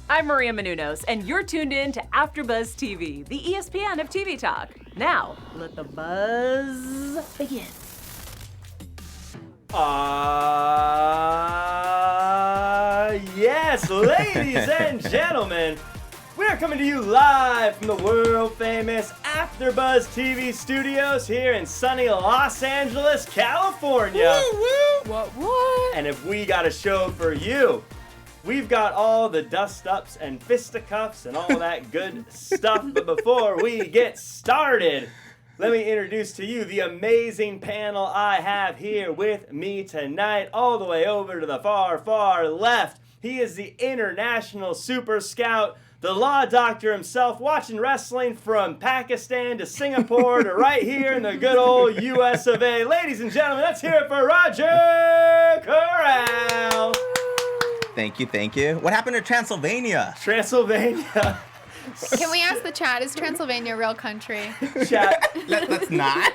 I'm Maria Menounos, and you're tuned in to AfterBuzz TV, the ESPN of TV talk. Now, let the buzz begin. Yes, ladies and gentlemen, we are coming to you live from the world-famous AfterBuzz TV studios here in sunny Los Angeles, California. Woo, woo. What? And if we got a show for you, we've got all the dust-ups and fisticuffs and all that good stuff. But before we get started, let me introduce to you the amazing panel I have here with me tonight, all the way over to the far, far left. He is the international super scout, the law doctor himself, watching wrestling from Pakistan to Singapore to right here in the good old US of A. Ladies and gentlemen, let's hear it for Roger Corral. Thank you. What happened to Transylvania? Transylvania. Can we ask the chat, is Transylvania a real country? Chat, Let's not.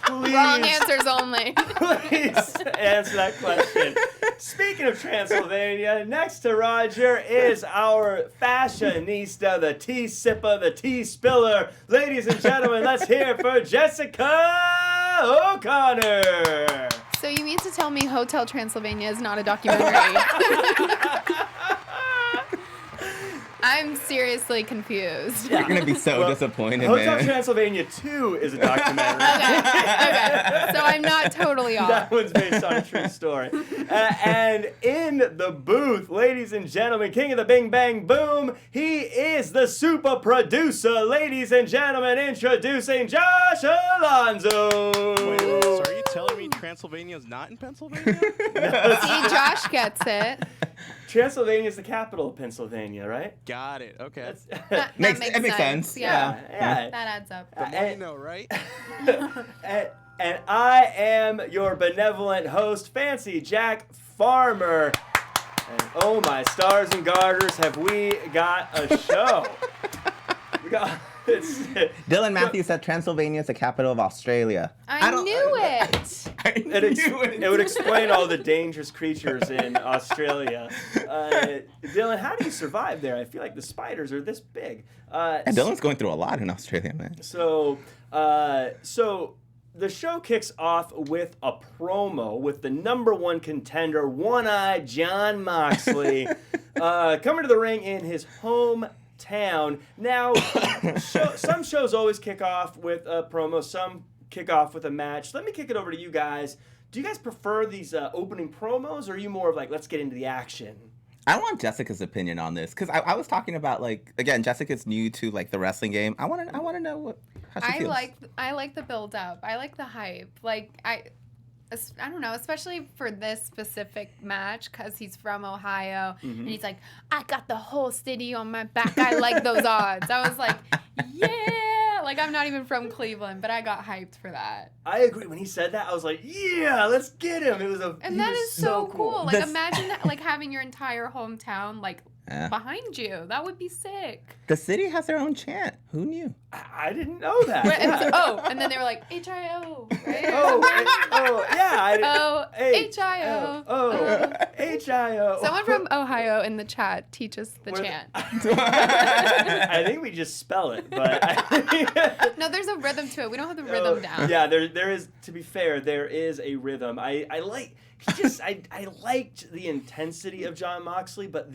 please. Wrong answers only. Please answer that question. Speaking of Transylvania, next to Roger is our fashionista, the tea sipper, the tea spiller. Ladies and gentlemen, let's hear it for Jessica O'Connor. So you mean to tell me Hotel Transylvania is not a documentary? I'm seriously confused. You're going to be so disappointed, Hotel man. Transylvania 2 is a documentary. Okay. So I'm not totally off. That one's based on a true story. And in the booth, ladies and gentlemen, king of the bing bang boom, he is the super producer. Ladies and gentlemen, introducing Josh Alonzo. Wait, so are you telling me Transylvania's not in Pennsylvania? See, Josh gets it. Transylvania is the capital of Pennsylvania, right? Got it. Okay. That Makes makes sense. Yeah. Yeah. That adds up. The more you know, right? And I am your benevolent host, Fancy Jack Farmer. And oh my stars and garters, have we got a show? Dylan Matthews said Transylvania is the capital of Australia. I knew it. It would explain all the dangerous creatures in Australia. Dylan, how do you survive there? I feel like the spiders are this big. And Dylan's going through a lot in Australia, man. So the show kicks off with a promo with the number one contender, One-Eyed Jon Moxley, coming to the ring in his hometown. Now, some shows always kick off with a promo, some kick off with a match. Let me kick it over to you guys. Do you guys prefer these opening promos, or are you more of like, let's get into the action? I want Jessica's opinion on this because I was talking about, like, again, Jessica's new to like the wrestling game. I want to know how she feels. I like the build up. I like the hype. Like I don't know, especially for this specific match because he's from Ohio and he's like, I got the whole city on my back. I like those odds. I was like, yeah. Like, I'm not even from Cleveland, but I got hyped for that. I agree. When he said that, I was like, yeah, let's get him. And that is so cool. Like, That's... imagine that, like having your entire hometown like behind you. That would be sick. The city has their own chant. Who knew? I didn't know that. And then they were like, H-I-O, right? H-I-O. Someone from Ohio in the chat teach us the chant. I think we just spell it, but no, there's a rhythm to it. We don't have the rhythm down. Yeah, there is. To be fair, there is a rhythm. I liked the intensity of Jon Moxley, but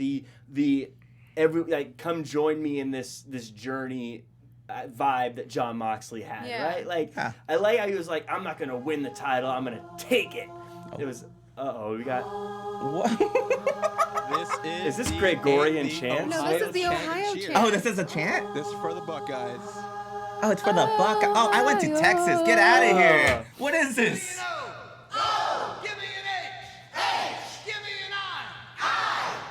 come join me in this journey vibe that Jon Moxley had, right? Like, I like how he was like, I'm not gonna win the title, I'm gonna take it. It was, we got. What? Is this Gregorian chant? No, this is the Ohio chant. Oh, this is a chant? This is for the Buckeyes. Oh, it's for the Buckeyes. Oh, I went to Texas. Get out of here. What is this? Oh, give me an H. H, give me an I,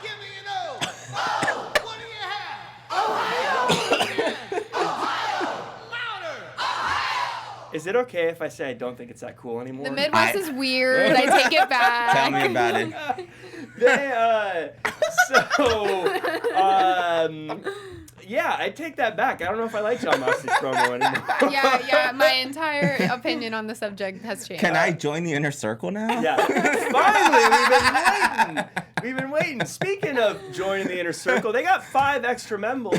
give me an O. Oh, what do you have? Ohio. Louder. Ohio. Is it okay if I say I don't think it's that cool anymore? The Midwest is weird. I take it back. Tell me about it. Yeah, I take that back. I don't know if I like Jon Moxley's promo anymore. Yeah, my entire opinion on the subject has changed. Can I join the inner circle now? Yeah. Finally, we've been waiting. Speaking of joining the inner circle, they got 5 extra members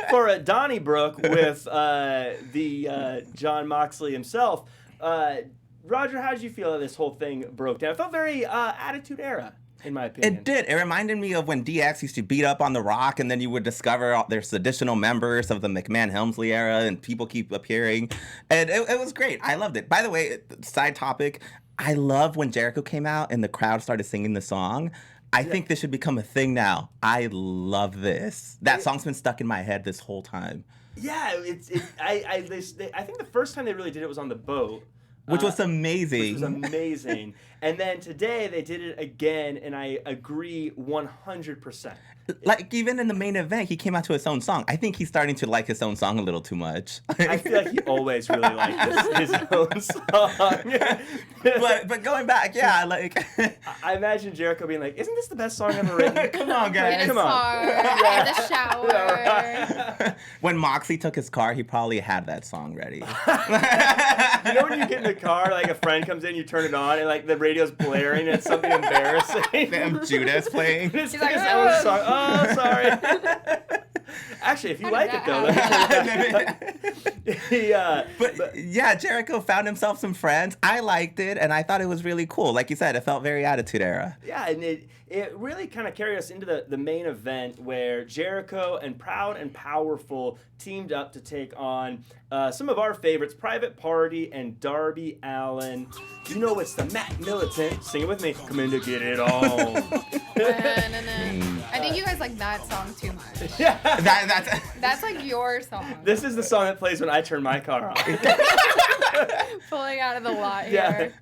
for a Donnybrook with the Jon Moxley himself. Roger, how did you feel that this whole thing broke down? It felt very Attitude Era, in my opinion. It did. It reminded me of when DX used to beat up on The Rock, and then you would discover there's additional members of the McMahon-Helmsley era, and people keep appearing. And it was great. I loved it. By the way, side topic, I love when Jericho came out and the crowd started singing the song. I think this should become a thing now. I love this. That song's been stuck in my head this whole time. Yeah, I think the first time they really did it was on the boat. Which was amazing. Which was amazing. And then today they did it again, and I agree 100%. Like, even in the main event, he came out to his own song. I think he's starting to like his own song a little too much. I feel like he always really liked his own song. but going back, yeah, like... I imagine Jericho being like, isn't this the best song ever written? Come on, guys. In his Come on. car, in the shower. When Moxley took his car, he probably had that song ready. You know when you get in the car, like a friend comes in, you turn it on, and like the radio's blaring, and it's something embarrassing. Damn, Judas playing. It's He's like, his own song. Oh, sorry. Actually, if you like it though, But yeah, Jericho found himself some friends. I liked it, and I thought it was really cool. Like you said, it felt very Attitude Era. yeah, and it really kind of carried us into the main event where Jericho and Proud and Powerful teamed up to take on some of our favorites, Private Party and Darby Allin. You know it's the Matt Militant. Sing it with me. Come in to get it on. I think you guys like that song too much. Yeah. That's like your song. This is the song that plays when I turn my car on. Pulling out of the lot Yeah. here.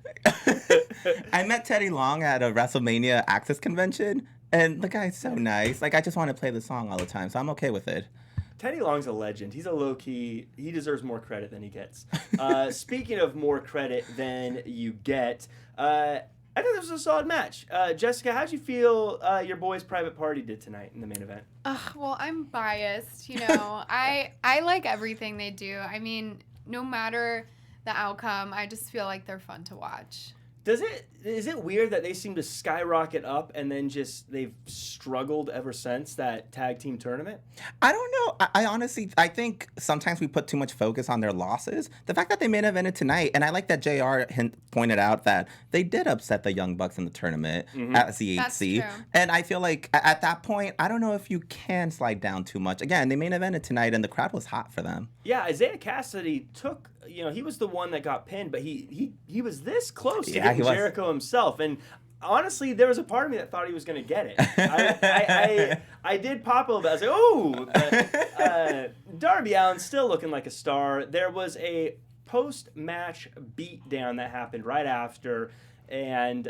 I met Teddy Long at a WrestleMania Access convention, and the guy's so nice. Like, I just want to play the song all the time, so I'm okay with it. Teddy Long's a legend. He's a low-key. He deserves more credit than he gets. Speaking of more credit than you get, I think this was a solid match. Jessica, how'd you feel your boys' Private Party did tonight in the main event? Well, I'm biased. You know, I like everything they do. I mean, no matter the outcome, I just feel like they're fun to watch. Is it weird that they seem to skyrocket up and then just they've struggled ever since that tag team tournament? I don't know. I honestly, I think sometimes we put too much focus on their losses. The fact that they main evented tonight, and I like that JR pointed out that they did upset the Young Bucks in the tournament as the 8th seed. That's true. And I feel like at that point, I don't know if you can slide down too much. Again, they main evented tonight, and the crowd was hot for them. Yeah, Isaiah Cassidy took, he was the one that got pinned, but he was this close to getting Jericho himself. And honestly, there was a part of me that thought he was going to get it. I did pop a little bit. I was like, oh! But, Darby Allin's still looking like a star. There was a post-match beatdown that happened right after, and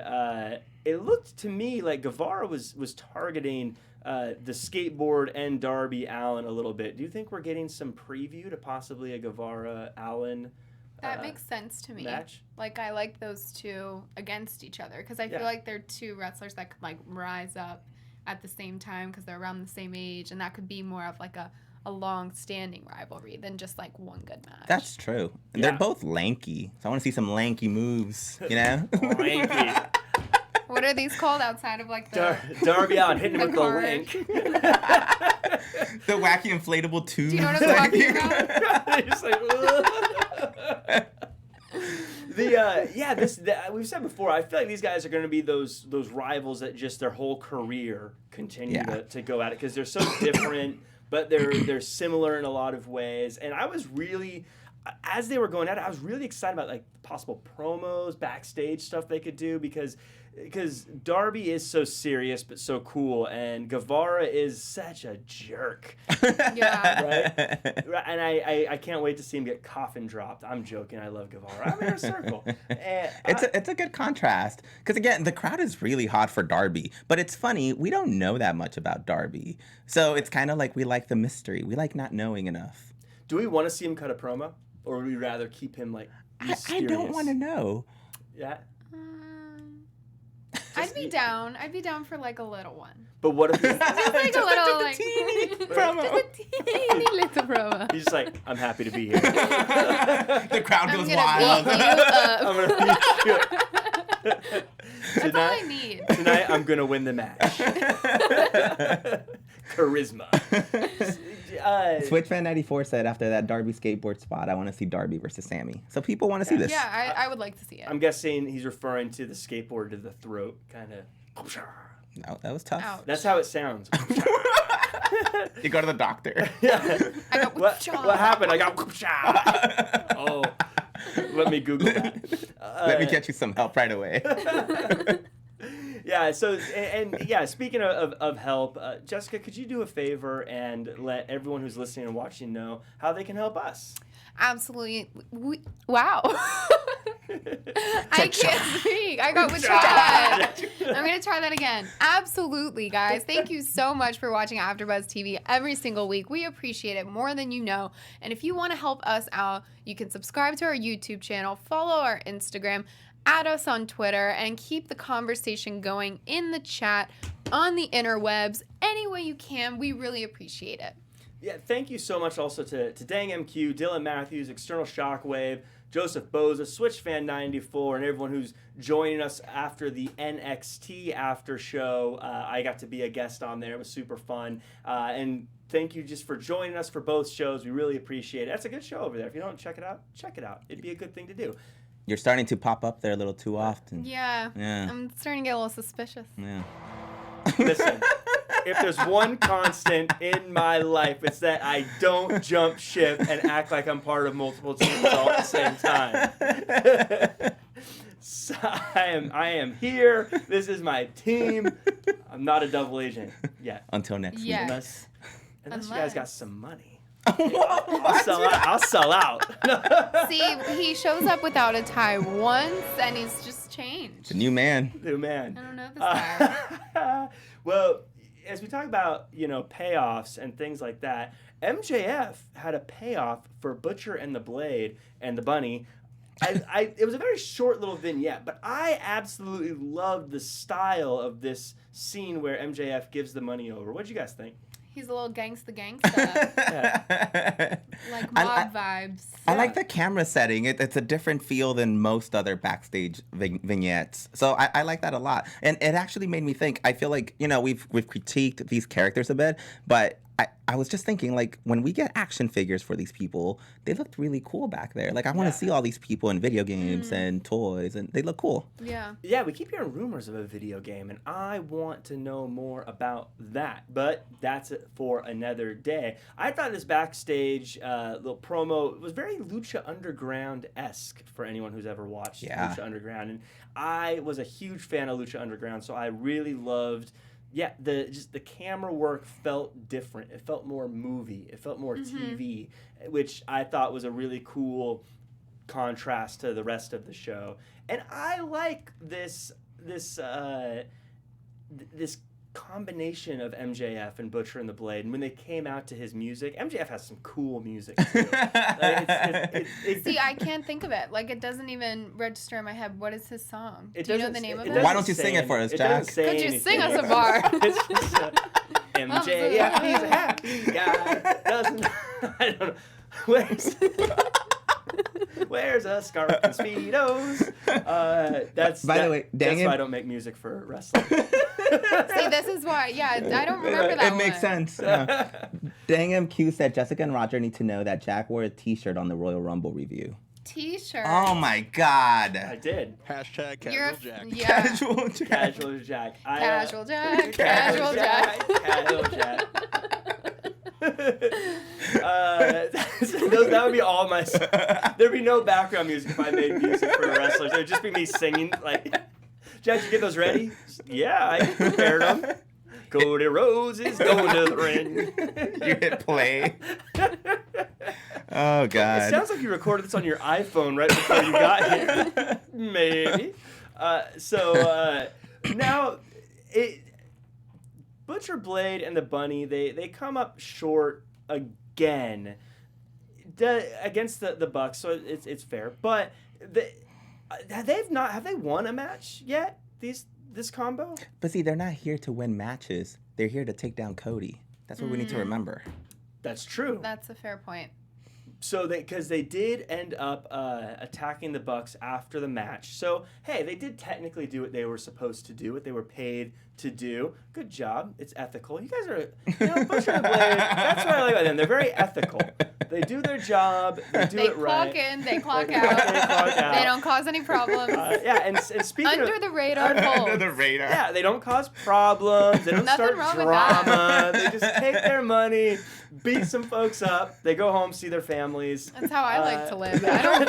it looked to me like Guevara was targeting the skateboard and Darby Allin a little bit. Do you think we're getting some preview to possibly a Guevara-Allin That makes sense to me. match? Like, I like those two against each other because I feel like they're two wrestlers that could, like, rise up at the same time because they're around the same age, and that could be more of, like, a long-standing rivalry than just, like, one good match. That's true. And they're both lanky, so I want to see some lanky moves, you know? Lanky. What are these called outside of, like, the... Darby Allin hitting him with the card. link. The wacky inflatable tubes. Do you know what I'm talking about? Just like, we've said before, I feel like these guys are going to be those rivals that just their whole career continue to go at it because they're so different, but they're similar in a lot of ways. And I was really, as they were going at it, I was really excited about like possible promos, backstage stuff they could do because Darby is so serious but so cool, and Guevara is such a jerk. Yeah. Right? And I can't wait to see him get coffin dropped. I'm joking. I love Guevara. I'm in a circle. It's a good contrast because again, the crowd is really hot for Darby, but it's funny, we don't know that much about Darby, so it's kind of like we like the mystery. We like not knowing enough. Do we want to see him cut a promo, or would we rather keep him like mysterious? I don't want to know. Yeah. I'd be down. I'd be down for like a little one. But what if Just like a little, like... promo. Just a teeny little promo. He's just like, I'm happy to be here. The crowd I'm goes gonna wild. beat you up. I'm gonna beat you up. That's all I need. Tonight, I'm gonna win the match. Charisma. Switch Fan 94 said after that Darby skateboard spot, I want to see Darby versus Sammy. So people want to see this. Yeah, I would like to see it. I'm guessing he's referring to the skateboard to the throat, kind of. No, that was tough. Ouch. That's how it sounds. You go to the doctor. Yeah. I got What happened? I got. Oh, let me Google that. Let me get you some help right away. Yeah. So and yeah. Speaking of help, Jessica, could you do a favor and let everyone who's listening and watching know how they can help us? Absolutely. Wow. I can't speak. I got withdrawn. I'm going to try that again. Absolutely, guys. Thank you so much for watching AfterBuzz TV every single week. We appreciate it more than you know. And if you want to help us out, you can subscribe to our YouTube channel, follow our Instagram, add us on Twitter, and keep the conversation going in the chat, on the interwebs. Any way you can. We really appreciate it. Yeah, thank you so much also to Dang MQ, Dylan Matthews, External Shockwave, Joseph Boza, SwitchFan94, and everyone who's joining us after the NXT after show. I got to be a guest on there. It was super fun. And thank you just for joining us for both shows. We really appreciate it. That's a good show over there. If you don't check it out, check it out. It'd be a good thing to do. You're starting to pop up there a little too often. Yeah. Yeah. I'm starting to get a little suspicious. Yeah. Listen, if there's one constant in my life, it's that I don't jump ship and act like I'm part of multiple teams all at the same time. So I am here. This is my team. I'm not a double agent yet. Until next week. Yes. Unless you guys got some money. What? I'll sell out. See, he shows up without a tie once, and he's just changed. The new man. New man. I don't know this guy. Well, as we talk about, payoffs and things like that, MJF had a payoff for Butcher and the Blade and the Bunny. It was a very short little vignette, but I absolutely loved the style of this scene where MJF gives the money over. What did you guys think? He's a little gangsta. Yeah. Like mob vibes. I like the camera setting. It's a different feel than most other backstage vignettes. So I like that a lot. And it actually made me think. I feel like, we've critiqued these characters a bit, but I was just thinking, like, when we get action figures for these people, they looked really cool back there. Like, I want to see all these people in video games and toys, and they look cool. Yeah. Yeah, we keep hearing rumors of a video game, and I want to know more about that. But that's it for another day. I thought this backstage little promo was very Lucha Underground-esque for anyone who's ever watched Lucha Underground. And I was a huge fan of Lucha Underground, so I really loved... Yeah, the camera work felt different. It felt more movie. It felt more TV, which I thought was a really cool contrast to the rest of the show. And I like this combination of MJF and Butcher and the Blade. And when they came out to his music, MJF has some cool music too. See, I can't think of it. Like, it doesn't even register in my head. What is his song? Do you know the name of it? Why don't you sing it for us, Jack? Could you sing us a bar? It's just MJF, he's a happy guy. I don't know. Where's a scarf and Speedos? That's why I don't make music for wrestling. See, this is why. Yeah, I don't remember that It makes sense. Yeah. Dang MQ said Jessica and Roger need to know that Jack wore a T-shirt on the Royal Rumble review. T-shirt. Oh my God. I did. Hashtag casual Jack. Yeah. Casual Jack. Casual Jack. Casual Jack. Casual Jack. Casual Jack. That would be all my... There'd be no background music if I made music for wrestlers. It would just be me singing, like... Jack, you get those ready? Yeah, I prepared them. Cody Rhodes is going to the ring. You hit play. Oh, God. It sounds like you recorded this on your iPhone right before you got here. Maybe. Now, Butcher Blade and the Bunny, they come up short again against the Bucks, so it's fair. But have they won a match yet? This combo? But see, they're not here to win matches. They're here to take down Cody. That's what we need to remember. That's true. That's a fair point. So because they did end up attacking the Bucks after the match. So hey, they did technically do what they were supposed to do, what they were paid to do. Good job. It's ethical. You guys are, Butcher and Blade. That's what I like about them. They're very ethical. They do their job. They do it right. They clock in. They clock out. They don't cause any problems. Yeah, and speaking Under the radar holds. Under the radar. Yeah, they don't cause problems. They don't Nothing start wrong with drama. They just take their money, beat some folks up. They go home, see their families. That's how I like to live. I don't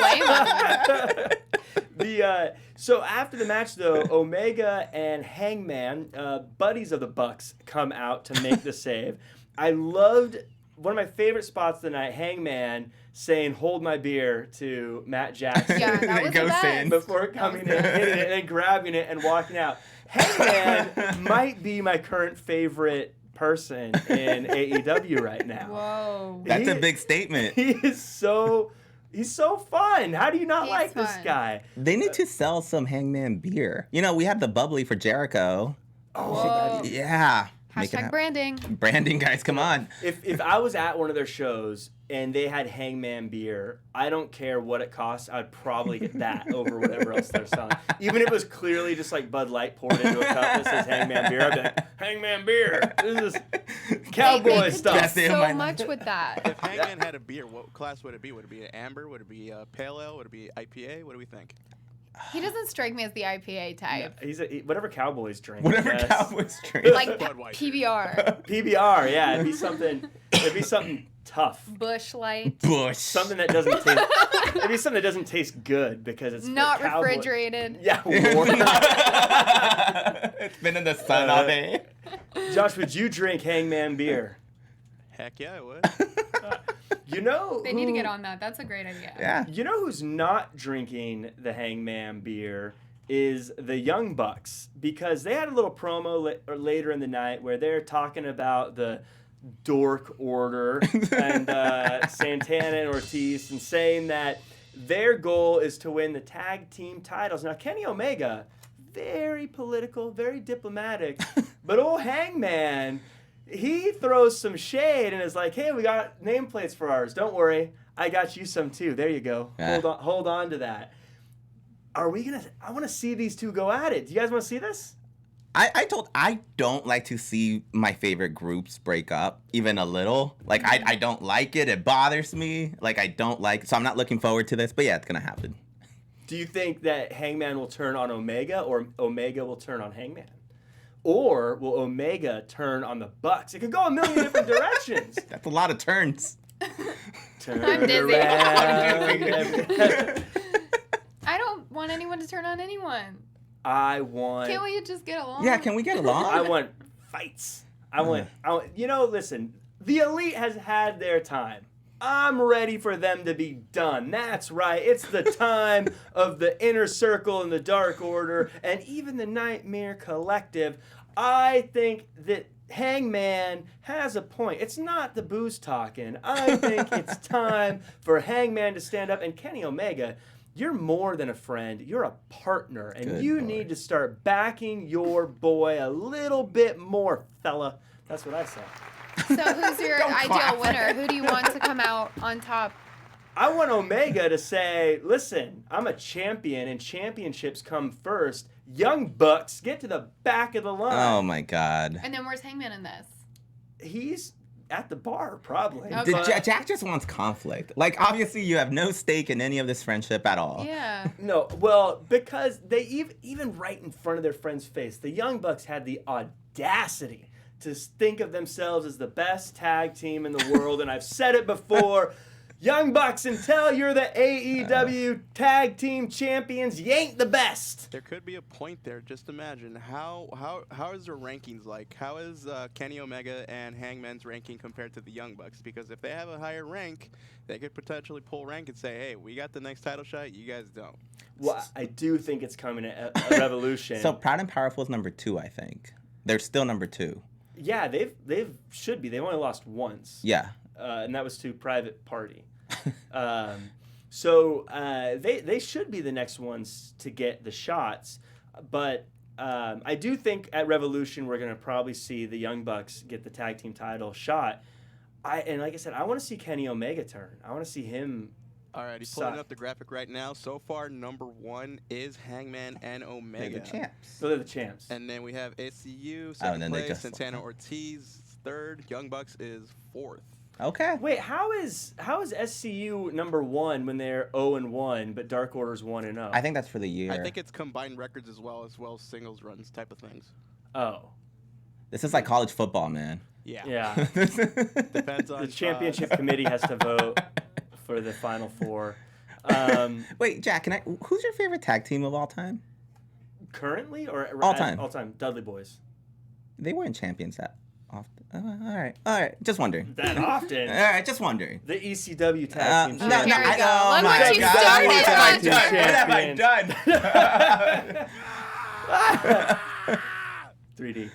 blame them. So after the match, though, Omega and Hangman, buddies of the Bucks, come out to make the save. I loved one of my favorite spots of the night, Hangman saying, "Hold my beer" to Matt Jackson. Yeah, that was the best. Before coming in, hitting it, and then grabbing it and walking out. Hangman might be my current favorite person in AEW right now. Whoa. That's a big statement. He's so fun. How do you not He's like this fun. guy? They need to sell some Hangman beer. We had the bubbly for Jericho. Whoa. Yeah. Make it Hashtag happen. branding. Branding, guys, come on. If I was at one of their shows and they had Hangman beer, I don't care what it costs. I'd probably get that over whatever else they're selling. Even if it was clearly just like Bud Light poured into a cup that says Hangman beer, I'd be like, Hangman beer. This is cowboy They stuff. That's it. so my much with that. If Hangman had a beer, what class would it be? Would it be an amber? Would it be a pale ale? Would it be IPA? What do we think? He doesn't strike me as the IPA type. He's whatever Cowboys drink. Whatever I guess. Cowboys drink. Like Budweiser. PBR, PBR, yeah, it'd be something tough. Bush Light, Bush. Something that doesn't taste. It'd be something that doesn't taste good because it's for not cowboy- refrigerated. Yeah, warm. It's been in the sun all day. Josh, would you drink Hangman beer? Heck yeah, I would. You know, They need to get on that. That's a great idea. Yeah. You know who's not drinking the Hangman beer is the Young Bucks, because they had a little promo later in the night where they're talking about the Dork Order and Santana and Ortiz, and saying that their goal is to win the tag team titles. Now, Kenny Omega, very political, very diplomatic, but old Hangman, he throws some shade and is like, "Hey, we got nameplates for ours. Don't worry, I got you some too. There you go. Yeah. Hold on to that." I want to see these two go at it. Do you guys want to see this? I don't like to see my favorite groups break up, even a little. Like, I don't like it. It bothers me. Like, I don't like it. So I'm not looking forward to this. But yeah, it's going to happen. Do you think that Hangman will turn on Omega, or Omega will turn on Hangman? Or will Omega turn on the Bucks? It could go a million different directions. That's a lot of turns. Turn I'm dizzy. around. I don't want anyone to turn on anyone. I want. Can't we just get along? Yeah, can we get along? I want fights. I want. Listen. The Elite has had their time. I'm ready for them to be done. That's right. It's the time of the Inner Circle and the Dark Order and even the Nightmare Collective. I think that Hangman has a point. It's not the booze talking. I think it's time for Hangman to stand up. And Kenny Omega, you're more than a friend. You're a partner. And Good you boy. need to start backing your boy a little bit more, fella. That's what I say. So who's your Don't ideal clap. winner? Who do you want to come out on top? I want Omega to say, "Listen, I'm a champion and championships come first. Young Bucks, get to the back of the line." Oh, my God. And then where's Hangman in this? He's at the bar, probably. Okay. But- Jack just wants conflict. Like, obviously, you have no stake in any of this friendship at all. Yeah. No, well, because they even right in front of their friend's face, the Young Bucks had the audacity to think of themselves as the best tag team in the world, and I've said it before. Young Bucks, until you're the AEW Tag Team Champions, you ain't the best. There could be a point there. Just imagine how is their rankings like? How is Kenny Omega and Hangman's ranking compared to the Young Bucks? Because if they have a higher rank, they could potentially pull rank and say, "Hey, we got the next title shot. You guys don't." Well, I do think it's coming at a Revolution. So Proud and Powerful is number 2, I think. They're still number 2. Yeah, they've should be. They've only lost once. Yeah. And that was to Private Party. So they should be the next ones to get the shots. But I do think at Revolution we're going to probably see the Young Bucks get the tag team title shot. And like I said, I want to see Kenny Omega turn. I want to see him. All right, he's pulling up the graphic right now. So far, number 1 is Hangman and Omega. They're the champs. So they're the champs. And then we have SCU, Oh, and second then they place. just- Santana Ortiz, 3rd. Young Bucks is 4th. Okay. Wait, how is SCU number 1 when they're 0-1, but Dark Order's 1-0? I think that's for the year. I think it's combined records as well as singles runs type of things. Oh. This is like college football, man. Yeah. Yeah. Depends on The championship committee has to vote for the final 4. Wait, Jack, who's your favorite tag team of all time? Currently or All time. All time. Dudley Boys. They weren't champions that often. All right. Just wondering. That often. All right, just wondering. The ECW tag team. Here we go. Oh Look my what you God. started, What Hunter. have I done? 3D.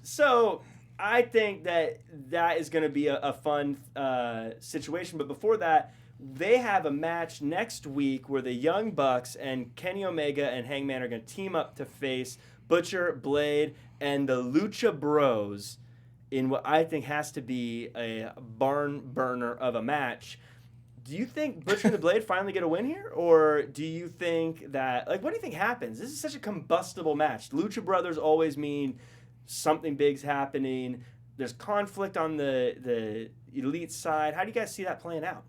So I think that is going to be a fun situation. But before that, they have a match next week where the Young Bucks and Kenny Omega and Hangman are going to team up to face Butcher, Blade, and the Lucha Bros in what I think has to be a barn burner of a match. Do you think Butcher and the Blade finally get a win here? Or do you think that, what do you think happens? This is such a combustible match. Lucha Brothers always mean something big's happening. There's conflict on the elite side. How do you guys see that playing out?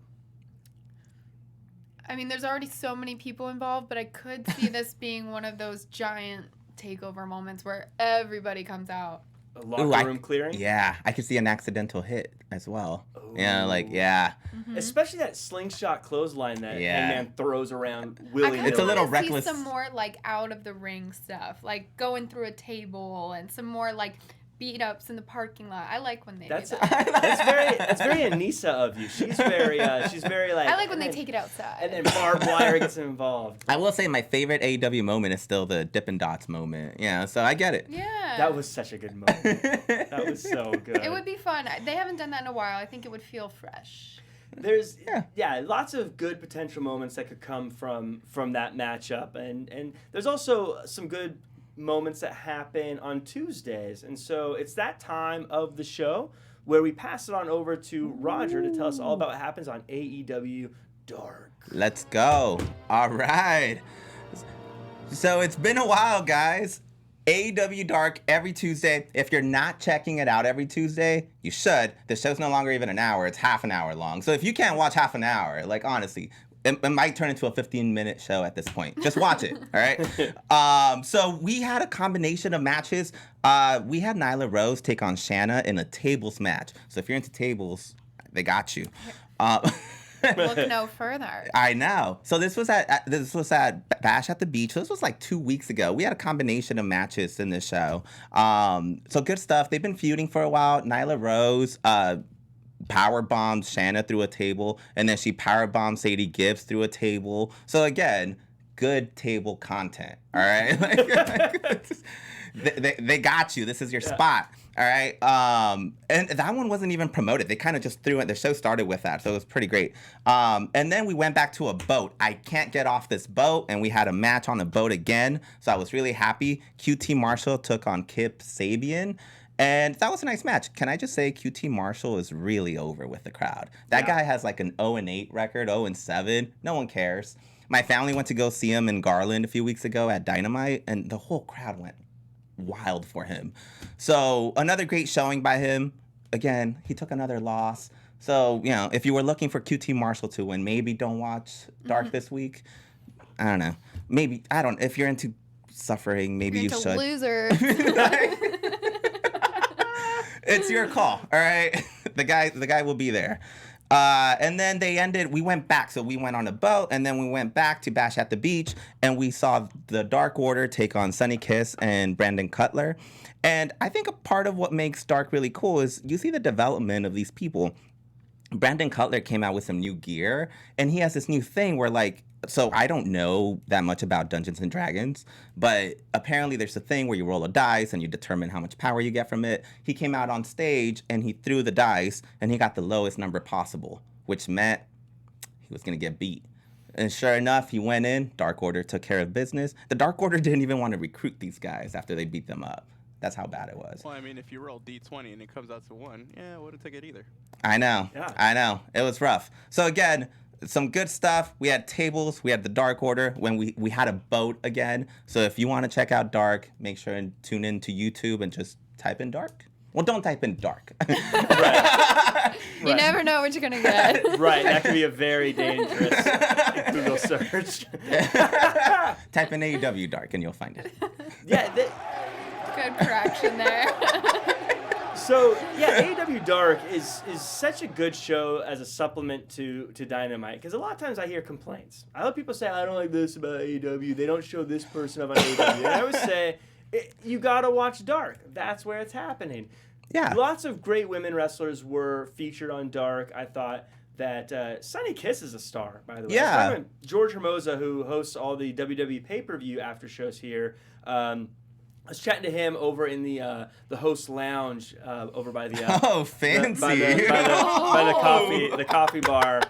I mean, there's already so many people involved, but I could see this being one of those giant takeover moments where everybody comes out. A locker room clearing? Yeah, I could see an accidental hit as well. Ooh. Yeah, Mm-hmm. Especially that slingshot clothesline that Yeah. Hangman throws around I willy-nilly. kind It's a of little want to see reckless. some more out of the ring stuff, like going through a table and some more beat ups in the parking lot. I like when they do that. That's very Anissa of you. She's very I like when they take it outside. And then barbed wire gets involved. I will say my favorite AEW moment is still the Dippin' Dots moment. Yeah, so I get it. yeah. That was such a good moment. That was so good. It would be fun. They haven't done that in a while. I think it would feel fresh. There's lots of good potential moments that could come from that matchup, and there's also some good moments that happen on Tuesdays, and so it's that time of the show where we pass it on over to Roger to tell us all about what happens on AEW Dark. Let's go. All right. So it's been a while, guys. AEW Dark every Tuesday. If you're not checking it out every Tuesday, you should. The show's no longer even an hour. It's half an hour long. So if you can't watch half an hour, honestly, it might turn into a 15-minute show at this point. Just watch it, all right? So we had a combination of matches. We had Nyla Rose take on Shanna in a tables match. So if you're into tables, they got you. Look no further. I know. So this was at Bash at the Beach. This was 2 weeks ago. We had a combination of matches in this show. So good stuff. They've been feuding for a while. Nyla Rose power bombed Shanna through a table, and then she power bombed Sadie Gibbs through a table. So again, good table content. All right, they got you. This is your spot. All right, and that one wasn't even promoted. They kind of just threw it. The show started with that, so it was pretty great. And then we went back to a boat. I can't get off this boat, and we had a match on the boat again. So I was really happy. QT Marshall took on Kip Sabian. And that was a nice match. Can I just say QT Marshall is really over with the crowd. That guy has an 0-8 record, 0-7. No one cares. My family went to go see him in Garland a few weeks ago at Dynamite, and the whole crowd went wild for him. So another great showing by him. Again, he took another loss. So, if you were looking for QT Marshall to win, maybe don't watch Dark this week. I don't know. Maybe, if you're into suffering, maybe you should. Loser. It's your call, all right? The guy will be there. And then we went back. So we went on a boat, and then we went back to Bash at the Beach, and we saw the Dark Order take on Sonny Kiss and Brandon Cutler. And I think a part of what makes Dark really cool is you see the development of these people. Brandon Cutler came out with some new gear, and he has this new thing where so I don't know that much about Dungeons and Dragons, but apparently there's a thing where you roll a dice and you determine how much power you get from it. He came out on stage and he threw the dice and he got the lowest number possible, which meant he was going to get beat. And sure enough, he went in. Dark Order took care of business. The Dark Order didn't even want to recruit these guys after they beat them up. That's how bad it was. Well, I mean, if you roll D20 and it comes out to 1, yeah, I wouldn't take it either. I know. Yeah. I know. It was rough. So again, some good stuff. We had tables. We had the Dark Order. When we had a boat again. So if you want to check out Dark, make sure and tune in to YouTube and just type in Dark. Well, don't type in Dark. Right. You never know what you're gonna get. Right, that could be a very dangerous Google search. Type in AEW Dark and you'll find it. Yeah. Good correction there. So yeah, AEW Dark is such a good show as a supplement to Dynamite, because a lot of times I hear complaints. I hear people say, I don't like this about AEW. They don't show this person up on AEW. And I always say, you gotta watch Dark. That's where it's happening. Yeah. Lots of great women wrestlers were featured on Dark. I thought that Sunny Kiss is a star, by the way. Yeah. George Hermosa, who hosts all the WWE pay-per-view after shows here. I was chatting to him over in the host lounge over by the fancy by the coffee bar,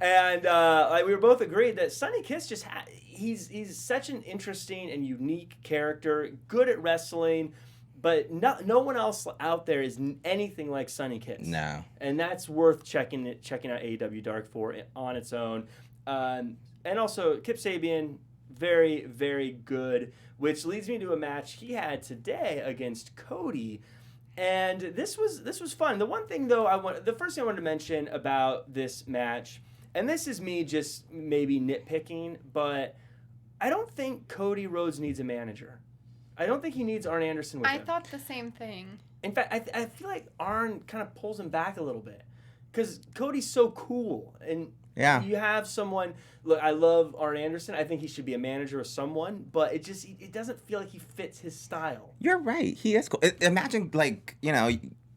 and like we were both agreed that Sunny Kiss just he's such an interesting and unique character, good at wrestling, but no one else out there is anything like Sunny Kiss. No, and that's worth checking out AEW Dark for on its own, and also Kip Sabian. Very, very good, which leads me to a match he had today against Cody, and this was fun. The one thing though the first thing I wanted to mention about this match, and this is me just maybe nitpicking, but I don't think Cody Rhodes needs a manager. I don't think he needs Arn Anderson with him. I thought the same thing. In fact, I feel like Arn kind of pulls him back a little bit, because Cody's so cool and. Yeah. You have someone. Look, I love Arn Anderson. I think he should be a manager of someone, but it doesn't feel like he fits his style. You're right. He is cool. Imagine, like,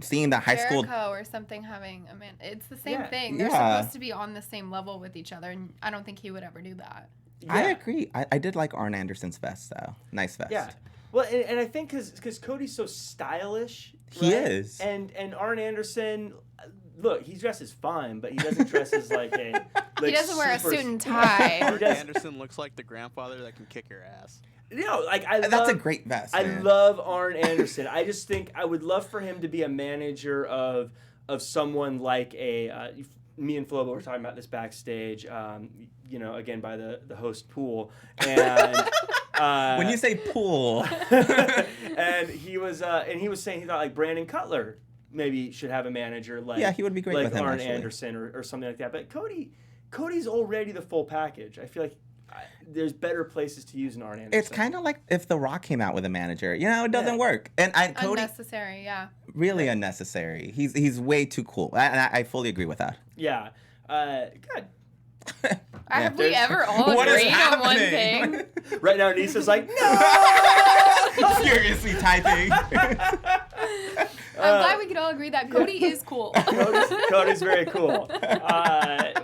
seeing the high school. Jericho or something having a man. It's the same Yeah. thing. They're Yeah. supposed to be on the same level with each other, and I don't think he would ever do that. I Yeah. agree. I did like Arn Anderson's vest, though. Nice vest. Yeah. Well, and I think because Cody's so stylish. He right? is. And Arn Anderson, look, he dresses fine, but he doesn't dress as like a. Like, He doesn't wear a super- suit and tie. Arn Anderson looks like the grandfather that can kick your ass. Like That's a great vest. I man. love Arn Anderson. I just think I would love for him to be a manager of someone like me and Flobo were talking about this backstage. Again by the host pool, and when you say pool, and he was saying he thought like Brandon Cutler maybe should have a manager like he would be great like with him, Arn actually. Anderson or something like that. But Cody's already the full package. I feel like there's better places to use an Arn Anderson. it's kind of like if The Rock came out with a manager. It doesn't work. And Cody, Unnecessary, yeah. really unnecessary. He's way too cool. I fully agree with that. Yeah. Good. Have we ever all What is agreed on one happening? thing? Right now, Nisa's like, no! Furiously typing. I'm glad we could all agree that Cody is cool. Cody's very cool.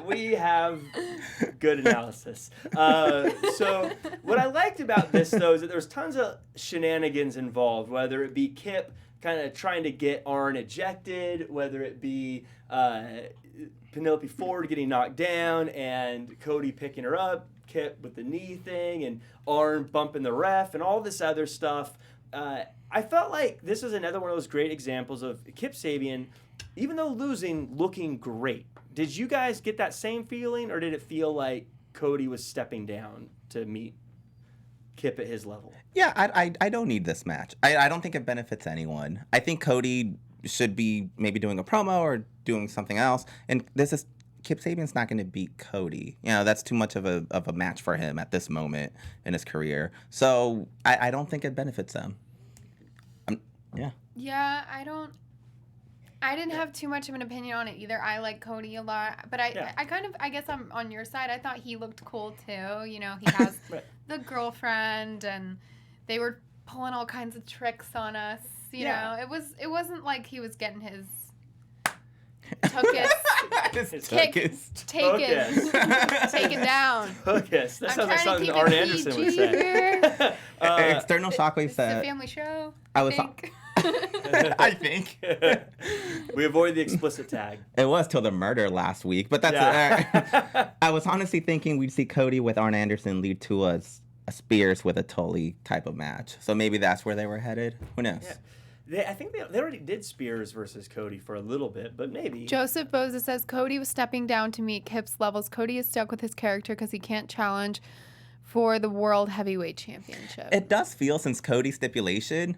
We have good analysis. So what I liked about this, though, is that there was tons of shenanigans involved, whether it be Kip kind of trying to get Arn ejected, whether it be Penelope Ford getting knocked down and Cody picking her up, Kip with the knee thing, and Arn bumping the ref, and all this other stuff. I felt like this was another one of those great examples of Kip Sabian, even though losing, looking great. Did you guys get that same feeling, or did it feel like Cody was stepping down to meet Kip at his level? Yeah, I don't need this match. I don't think it benefits anyone. I think Cody should be maybe doing a promo or doing something else. And Kip Sabian's not going to beat Cody. That's too much of a match for him at this moment in his career. So I don't think it benefits him. Yeah. Yeah, I didn't have too much of an opinion on it either. I like Cody a lot, but I guess I'm on your side. I thought he looked cool too. He has Right. the girlfriend, and they were pulling all kinds of tricks on us. You know, it wasn't like he was getting his taken down. Hookus. That I'm sounds like trying to something keep Arn it Anderson would PG say. here. External Shockwave It's a said. family show. I I was- think. I think. We avoid the explicit tag. It was till the murder last week, but that's. Yeah. I was honestly thinking we'd see Cody with Arn Anderson lead to a Spears with a Tully type of match. So maybe that's where they were headed. Who knows? Yeah. I think they already did Spears versus Cody for a little bit, but maybe. Joseph Boza says Cody was stepping down to meet Kip's levels. Cody is stuck with his character because he can't challenge for the World Heavyweight Championship. It does feel, since Cody's stipulation,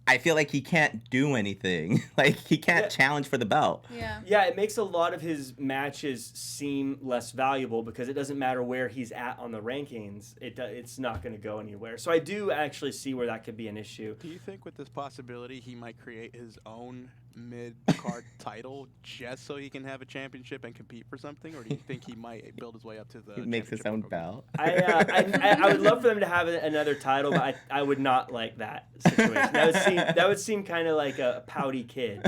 I feel like he can't do anything. Like, he can't challenge for the belt. Yeah, it makes a lot of his matches seem less valuable because it doesn't matter where he's at on the rankings. It's not going to go anywhere. So I do actually see where that could be an issue. Do you think with this possibility he might create his own mid-card title just so he can have a championship and compete for something? Or do you think he might build his way up to the He makes his own belt. I would love for them to have another title, but I would not like that situation. That would seem kind of like a pouty kid.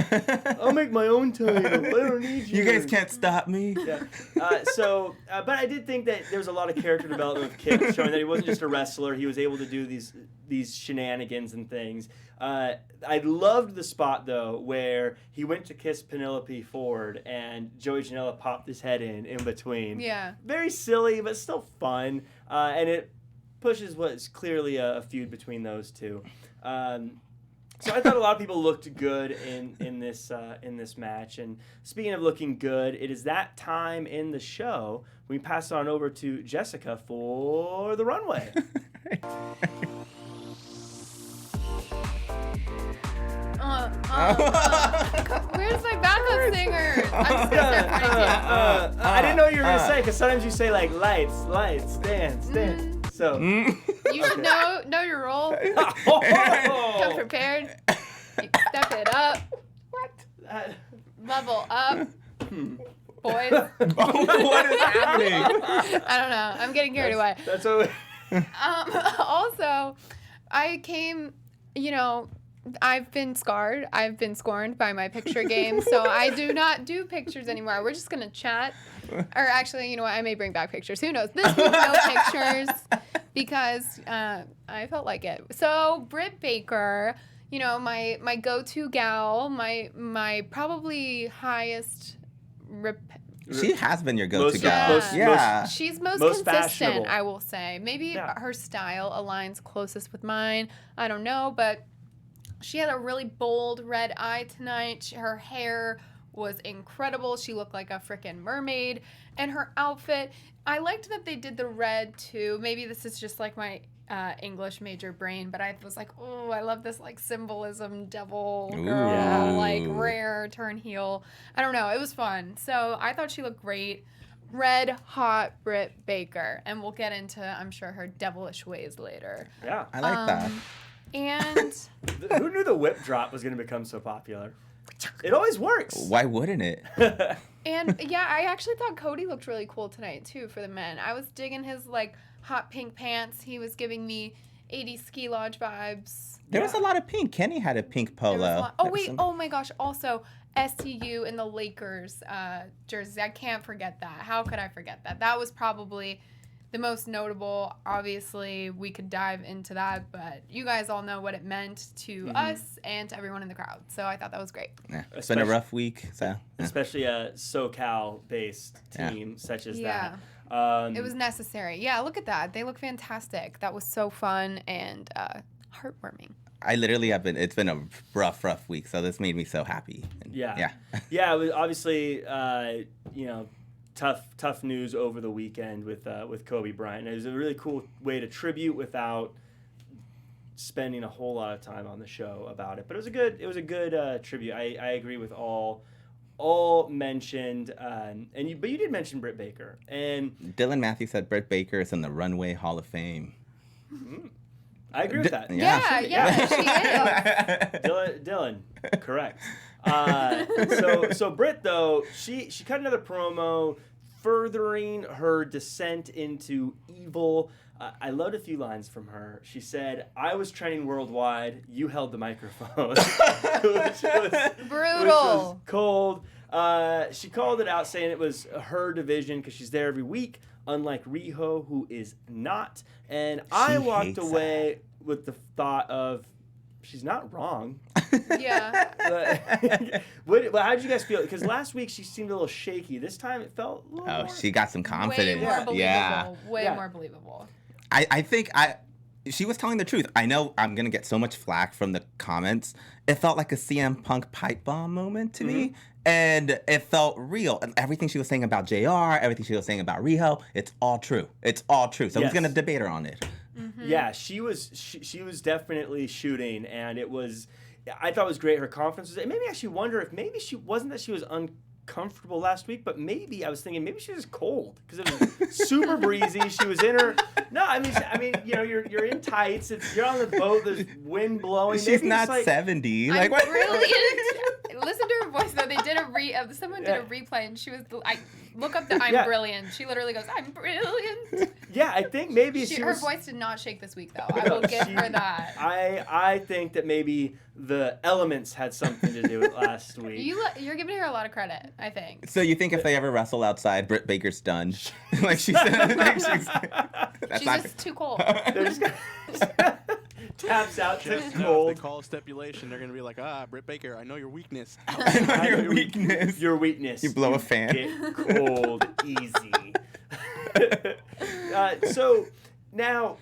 I'll make my own title. I don't need you. You guys can't stop me. Yeah. But I did think that there was a lot of character development with Kip, showing that he wasn't just a wrestler. He was able to do these shenanigans and things. I loved the spot, though, where he went to kiss Penelope Ford and Joey Janela popped his head in between. Yeah. Very silly, but still fun. And it pushes what's clearly a feud between those two. So I thought a lot of people looked good in this match. And speaking of looking good, it is that time in the show. We pass on over to Jessica for the runway. Where's my backup singer? I'm just gonna start pointing to you. I didn't know what you were gonna say because sometimes you say like lights, dance. So You should know your role. Come prepared. You step it up. Level up. Boys. What is happening? I don't know. I'm getting carried away. That's what. Also, I came, I've been scarred. I've been scorned by my picture game, so I do not do pictures anymore. We're just going to chat. Or actually, you know what? I may bring back pictures. Who knows? This week, no pictures because I felt like it. So, Britt Baker, my go-to gal, my probably highest She has been your go-to gal. She's most consistent, fashionable. I will say. Maybe her style aligns closest with mine. I don't know, but she had a really bold red eye tonight. Her hair was incredible. She looked like a freaking mermaid. And her outfit, I liked that they did the red too. Maybe this is just like my English major brain, but I was like, oh, I love this like symbolism, devil girl, like rare turn heel. I don't know. It was fun. So I thought she looked great. Red hot Britt Baker. And we'll get into, I'm sure, her devilish ways later. Yeah. I like that. And who knew the whip drop was going to become so popular? It always works. Why wouldn't it? And yeah, I actually thought Cody looked really cool tonight too for the men. I was digging his like hot pink pants. He was giving me 80s ski lodge vibes. There was a lot of pink. Kenny had a pink polo. Oh wait, oh my gosh. Also, STU in the Lakers jerseys. I can't forget that. How could I forget that? That was probably the most notable. Obviously, we could dive into that, but you guys all know what it meant to us and to everyone in the crowd. So I thought that was great. Yeah, it's been a rough week. So especially a SoCal-based team such as that. It was necessary. Yeah, look at that. They look fantastic. That was so fun and heartwarming. I literally have been. It's been a rough week. So this made me so happy. And yeah. It was obviously, tough news over the weekend with Kobe Bryant. It was a really cool way to tribute without spending a whole lot of time on the show about it. But it was a good tribute. I agree with all mentioned. But you did mention Britt Baker and Dylan Matthews said Britt Baker is in the Runway Hall of Fame. I agree with that. Yeah, she is. Dylan, correct. So Britt, though, she cut another promo furthering her descent into evil. I loved a few lines from her. She said, "I was trending worldwide. You held the microphone." which was brutal. Cold. She called it out, saying it was her division because she's there every week, unlike Riho, who is not. And I walked away with the thought of, she's not wrong. Yeah. How did you guys feel? Because last week she seemed a little shaky. This time it felt a little Oh, more. she got some confidence. Way more believable. Yeah. Way Yeah. more believable. I think she was telling the truth. I know I'm going to get so much flack from the comments. It felt like a CM Punk pipe bomb moment to me. And it felt real. And everything she was saying about JR, everything she was saying about Riho, it's all true. It's all true. So who's going to debate her on it? Yeah, she was definitely shooting, and I thought it was great. Her confidence was. It made me actually wonder if maybe she wasn't that she was uncomfortable last week, but maybe I was thinking maybe she was cold because it was super breezy. She was in her. No, I mean, you know, you're in tights. You're on the boat. There's wind blowing. She's Maybe not it's 70. I'm Like what? brilliant. Listen to her voice though. They did someone did a replay, and she was. Look up the "I'm brilliant." She literally goes, "I'm brilliant." Yeah, I think maybe Her was. voice did not shake this week though. I will give her that. I think that maybe the elements had something to do with last week. You're giving her a lot of credit. I think. So you think if they ever wrestle outside, Britt Baker's done? Like she's that's She's not just too cold. They're just taps out to Just, if they cold. call a stipulation, they're gonna be like, Britt Baker, I know your weakness. your weakness. Your weakness. You blow a fan. Get cold easy. So now,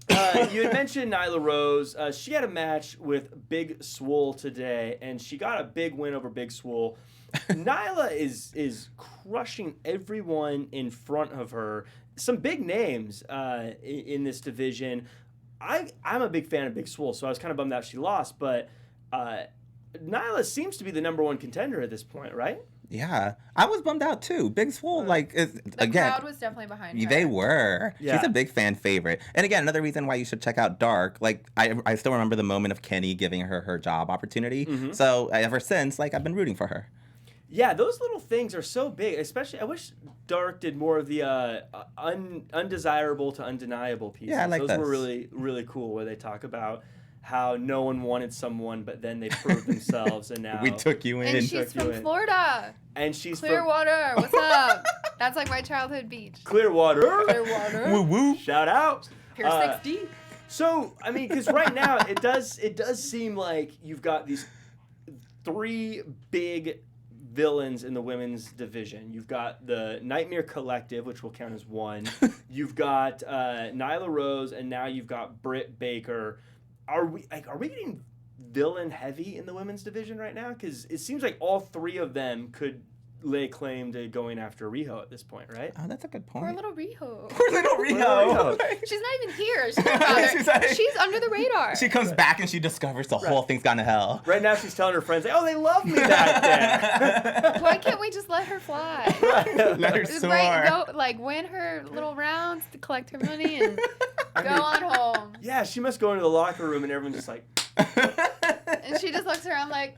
you had mentioned Nyla Rose. She had a match with Big Swole today, and she got a big win over Big Swole. Nyla is crushing everyone in front of her. Some big names in this division. I'm a big fan of Big Swole, so I was kind of bummed out she lost, but Nyla seems to be the number one contender at this point, right? Yeah, I was bummed out too. Big Swole, like, The crowd was definitely behind her. They were. Yeah. She's a big fan favorite. And again, another reason why you should check out Dark. Like, I still remember the moment of Kenny giving her job opportunity. So ever since, like, I've been rooting for her. Yeah, those little things are so big. Especially, I wish Dark did more of the undesirable to undeniable pieces. Yeah, I like those those. were really, really cool, where they talk about how no one wanted someone, but then they proved themselves, and now We took you in. And she's Took you from in. Florida. and she's from Clearwater. What's up? That's like my childhood beach. Clearwater. Clearwater. Woo woo. Shout out. Pier 60. So, I mean, because right now it does seem like you've got these three big villains in the women's division. You've got the Nightmare Collective, which will count as one. You've got Nyla Rose, and now you've got Britt Baker. Are we getting villain heavy in the women's division right now? Because it seems like all three of them could lay claim to going after Riho at this point, right? Oh, that's a good Poor point. little Riho. Poor little Riho. She's not even here. She's not bothered. She's under the radar. She comes back and she discovers the whole thing's gone to hell. Right now she's telling her friends, like, oh, they love me back there. Why can't we just let her fly? Let her soar. Right, go win her little rounds to collect her money and go on home. Yeah, she must go into the locker room and everyone's just like, And she just looks around like,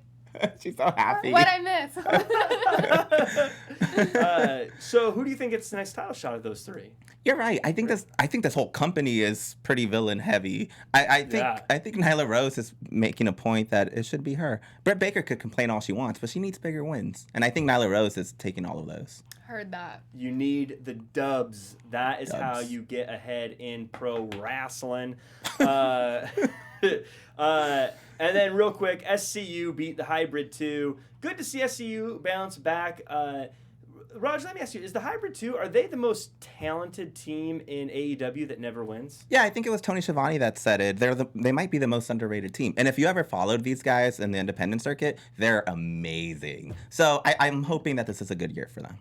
She's so happy. what'd I miss? so who do you think gets the next title shot of those three? You're right. I think this whole company is pretty villain heavy. I think Nyla Rose is making a point that it should be her. Britt Baker could complain all she wants, but she needs bigger wins. And I think Nyla Rose is taking all of those. Heard that. You need the dubs. That is Dubs. how you get ahead in pro wrestling. And then real quick, SCU beat the Hybrid 2. Good to see SCU bounce back. Raj, let me ask you, is the Hybrid 2, are they the most talented team in AEW that never wins? Yeah, I think it was Tony Schiavone that said it. They might be the most underrated team. And if you ever followed these guys in the independent circuit, they're amazing. So I'm hoping that this is a good year for them.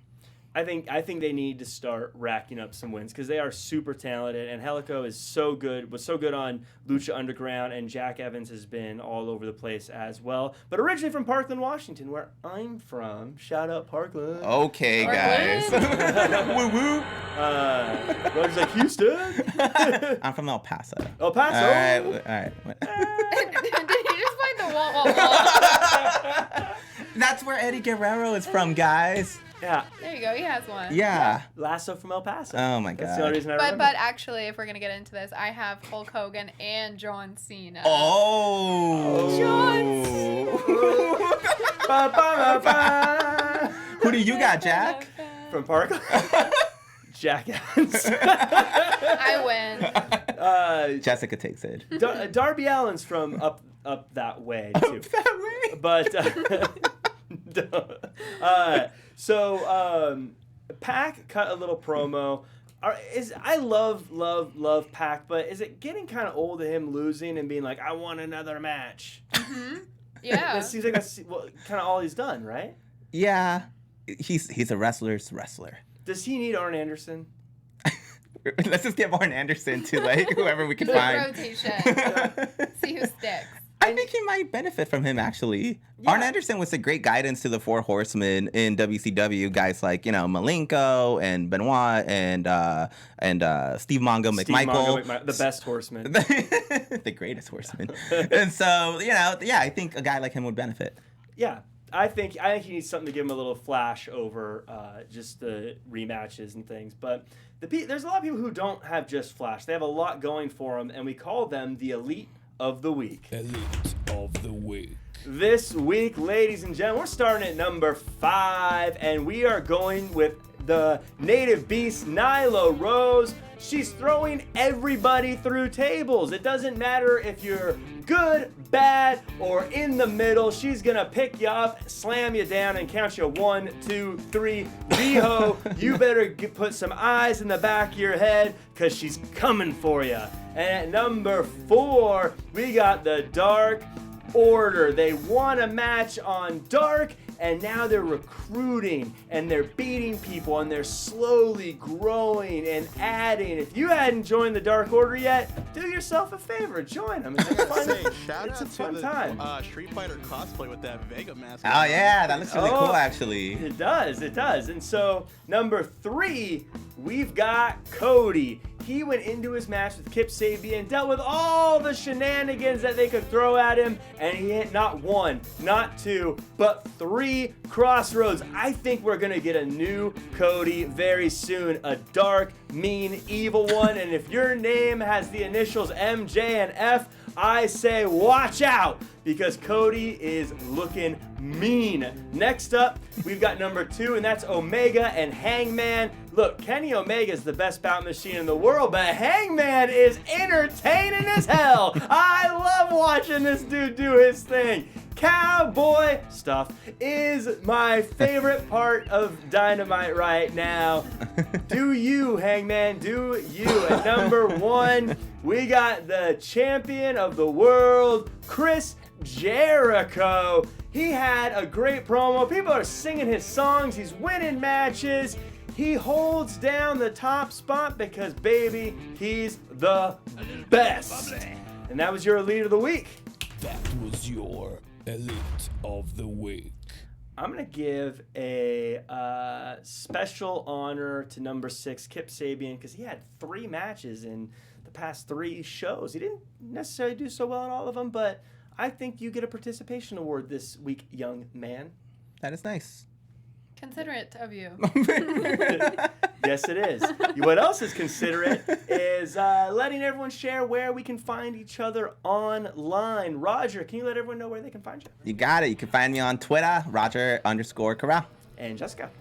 I think they need to start racking up some wins because they are super talented, and Helico was so good on Lucha Underground, and Jack Evans has been all over the place as well. But originally from Parkland, Washington, where I'm from. Shout out Parkland. Okay, guys. Woo woo. Roger's like, Houston. I'm from El Paso. El Paso. All right. Did he just find the wall? That's where Eddie Guerrero is from, guys. Yeah. There you go. He has one. Yeah. Lasso from El Paso. Oh my That's God. the only reason I But remember. actually, if we're gonna get into this, I have Hulk Hogan and John Cena. Oh. Ba, ba, ba, ba. Who do you got, Jack? From Parkland. Jack Evans. I win. Jessica takes it. Darby Allin's from up up that way too. That way? But Pac cut a little promo. I love Pac, but is it getting kind of old of him losing and being like, I want another match? Yeah. It seems like that's kind of all he's done, right? Yeah, he's a wrestler's wrestler. Does he need Arn Anderson? Let's just get Arn Anderson to like whoever we can Good find. rotation. See who sticks. I think he might benefit from him, actually. Yeah. Arn Anderson was a great guidance to the Four Horsemen in WCW. Guys like, Malenko and Benoit and Steve Mongo McMichael. The best horseman. The greatest horseman. And so, I think a guy like him would benefit. Yeah. I think he needs something to give him a little flash over just the rematches and things. But there's a lot of people who don't have just flash. They have a lot going for them, and we call them the Elite of the Week. Elite of the Week. This week, ladies and gentlemen, we're starting at number 5, and we are going with the native beast, Nyla Rose. She's throwing everybody through tables. It doesn't matter if you're good, bad, or in the middle. She's gonna pick you up, slam you down, and count you 1, 2, 3. Riho, you better put some eyes in the back of your head, because she's coming for you. And at number 4, we got the Dark Order. They won a match on Dark, and now they're recruiting, and they're beating people, and they're slowly growing and adding. If you hadn't joined the Dark Order yet, do yourself a favor, join them. It's a fun time. Street Fighter cosplay with that Vega mask. Oh, yeah, that looks really cool, actually. It does. And so, number 3, we've got Cody. He went into his match with Kip Sabian, dealt with all the shenanigans that they could throw at him, and he hit not 1, not 2, but 3 crossroads. I think we're going to get a new Cody very soon, a dark, mean, evil one, and if your name has the initials MJ and F, I say watch out, because Cody is looking mean. Next up, we've got number 2, and that's Omega and Hangman. Look, Kenny Omega is the best bout machine in the world, but Hangman is entertaining as hell. I love watching this dude do his thing. Cowboy stuff is my favorite part of Dynamite right now. Do you, Hangman, do you. At number 1, we got the champion of the world, Chris Jericho. He had a great promo. People are singing his songs. He's winning matches. He holds down the top spot because, baby, he's the best. And that was your Elite of the Week. That was your Elite of the Week. I'm going to give a special honor to number 6, Kip Sabian, because he had 3 matches in the past 3 shows. He didn't necessarily do so well in all of them, but I think you get a participation award this week, young man. That is nice. Considerate of you. Yes, it is. What else is considerate is letting everyone share where we can find each other online. Roger, can you let everyone know where they can find you? You got it. You can find me on Twitter, Roger_Corral. And Jessica.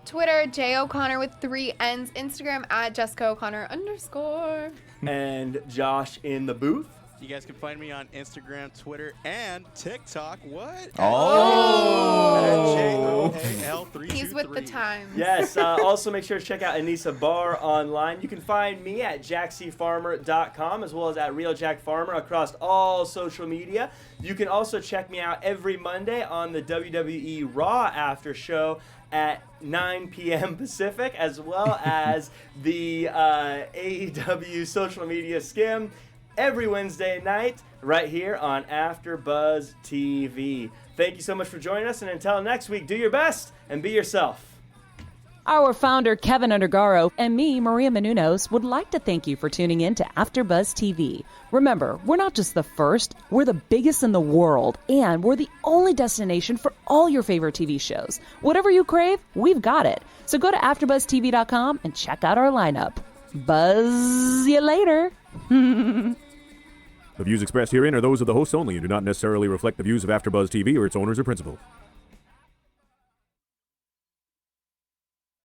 Twitter, J O'Connor with 3 N's. Instagram at Jessica O'Connor _. And Josh in the booth. You guys can find me on Instagram, Twitter, and TikTok. What? Oh! JOAL323. He's with the times. Yes. Also, make sure to check out Anissa Barr online. You can find me at jackcfarmer.com as well as at RealJackFarmer across all social media. You can also check me out every Monday on the WWE Raw After Show at 9 p.m. Pacific, as well as the AEW social media skim every Wednesday night right here on AfterBuzz TV. Thank you so much for joining us, and until next week, do your best and be yourself. Our founder, Keven Undergaro, and me, Maria Menounos, would like to thank you for tuning in to AfterBuzz TV. Remember, we're not just the first, we're the biggest in the world, and we're the only destination for all your favorite TV shows. Whatever you crave, we've got it. So go to AfterBuzzTV.com and check out our lineup. Buzz you later. The views expressed herein are those of the hosts only and do not necessarily reflect the views of AfterBuzz TV or its owners or principals.